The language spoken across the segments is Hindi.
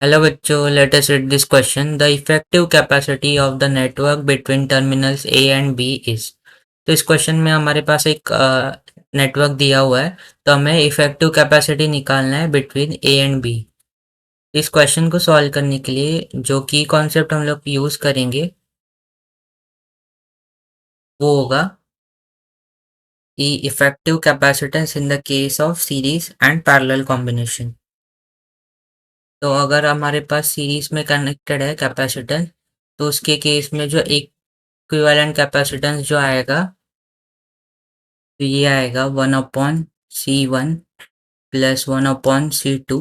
Hello बच्चों, let us read this question. The effective capacity of the network between terminals A and B is. तो इस क्वेश्चन में हमारे पास एक नेटवर्क दिया हुआ है, तो हमें इफेक्टिव कैपेसिटी निकालना है बिटवीन ए एंड बी। इस क्वेश्चन को सॉल्व करने के लिए जो की कॉन्सेप्ट हम लोग यूज करेंगे वो होगा कि effective capacitance in the case of series and parallel combination. तो अगर हमारे पास सीरीज में कनेक्टेड है कैपेसिटेंस, तो उसके केस में जो इक्विवेलेंट कैपेसिटेंस जो आएगा, तो ये आएगा 1/C1 plus 1/C2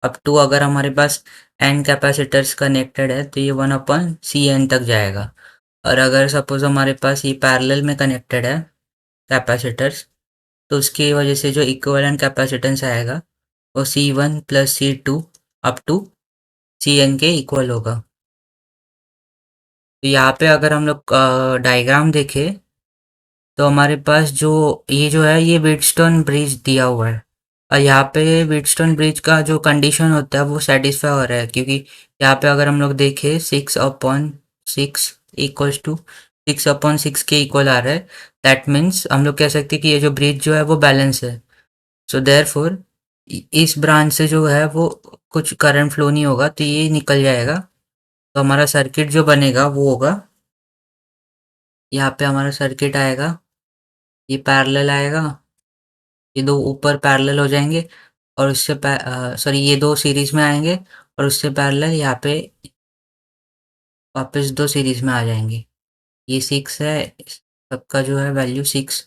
up to, अगर हमारे पास n कैपेसिटर्स कनेक्टेड है तो ये 1/Cn तक जाएगा। और अगर सपोज हमारे पास ये पैरेलल में कनेक्टेड है कैपेसिटर्स, तो उसकी वजह से जो इक्विवेलेंट कैपेसिटेंस आएगा वो C1 plus C2 up to Cn के इक्वल होगा। तो यहाँ पे अगर हम लोग डायग्राम देखें तो हमारे पास जो ये जो है ये व्हीटस्टोन ब्रिज दिया हुआ है, और यहाँ पे व्हीटस्टोन ब्रिज का जो कंडीशन होता है वो सेटिस्फाई हो रहा है, क्योंकि यहाँ पे अगर हम लोग देखें 6/6 इक्वल्स टू 6/6 के इक्वल आ रहा है। दैट मीन्स हम लोग कह सकते हैं कि ये जो ब्रिज जो है वो बैलेंस है। सो देयरफॉर इस ब्रांच से जो है वो कुछ करंट फ्लो नहीं होगा, तो ये निकल जाएगा। तो हमारा सर्किट जो बनेगा वो होगा, यहाँ पे हमारा सर्किट आएगा, ये पैरेलल आएगा, ये दो ऊपर पैरेलल हो जाएंगे, और उससे सॉरी ये दो सीरीज में आएंगे, और उससे पैरेलल यहाँ पे वापस दो सीरीज में आ जाएंगे। ये 6 है, सबका जो है वैल्यू 6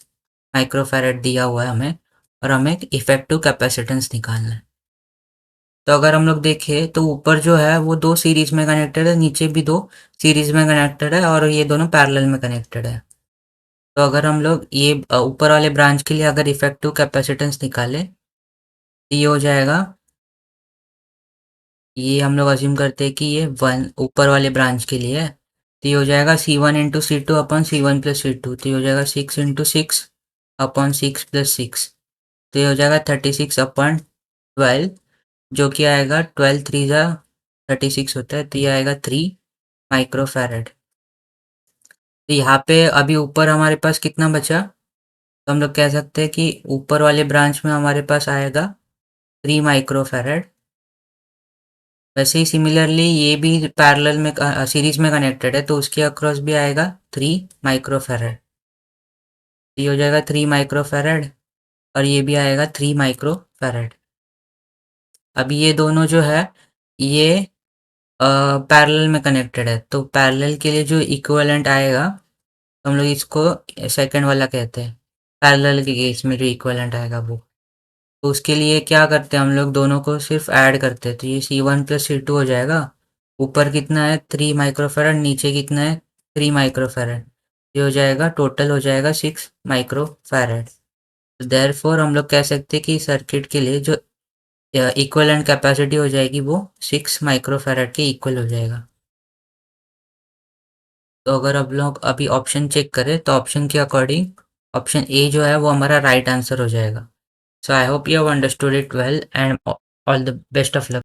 माइक्रोफैरेड दिया हुआ है हमें, और हमें इफेक्टिव कैपेसिटेंस निकालना है। तो अगर हम लोग देखें तो ऊपर जो है वो दो सीरीज में कनेक्टेड है, नीचे भी दो सीरीज में कनेक्टेड है, और ये दोनों पैरेलल में कनेक्टेड है। तो अगर हम लोग ये ऊपर वाले ब्रांच के लिए अगर इफेक्टिव कैपेसिटेंस निकालें तो ये हो जाएगा, ये हम लोग अज्यूम करते हैं कि ये वन ऊपर वाले ब्रांच के लिए है, तो ये हो जाएगा C1 × C2/C1 + C2, तो ये हो जाएगा 6 × 6/6 तो ये हो जाएगा 36/12, जो कि आएगा 12 3 जा 36 होता है, तो ये आएगा 3 माइक्रोफैरेड। तो यहाँ पे अभी ऊपर हमारे पास कितना बचा, तो हम लोग कह सकते हैं कि ऊपर वाले ब्रांच में हमारे पास आएगा 3 माइक्रोफैरेड। वैसे ही सिमिलरली ये भी पैरेलल में सीरीज में कनेक्टेड है, तो उसके अक्रॉस भी आएगा 3 माइक्रोफैरेड। ये हो जाएगा 3 माइक्रोफैरेड, और ये भी आएगा 3 माइक्रोफैरेड। अभी ये दोनों जो है ये पैरेलल में कनेक्टेड है, तो पैरेलल के लिए जो इक्विवेलेंट आएगा, तो हम लोग इसको सेकंड वाला कहते हैं। पैरेलल के केस में जो इक्विवेलेंट आएगा वो, तो उसके लिए क्या करते हैं हम लोग, दोनों को सिर्फ ऐड करते हैं, तो ये C1 + C2 हो जाएगा। ऊपर कितना है 3 माइक्रोफैरेड, नीचे कितना है 3 माइक्रोफैरेड, ये हो जाएगा टोटल हो जाएगा 6 माइक्रोफैरेड। तो देयरफॉर हम लोग कह सकते हैं कि सर्किट के लिए जो इक्विवेलेंट कैपेसिटी हो जाएगी वो 6 माइक्रोफैरेड के इक्वल हो जाएगा। तो अगर अब लोग अभी ऑप्शन चेक करें तो ऑप्शन के अकॉर्डिंग ऑप्शन ए जो है वो हमारा राइट आंसर हो जाएगा। So I hope you have understood it well, and all the best of luck.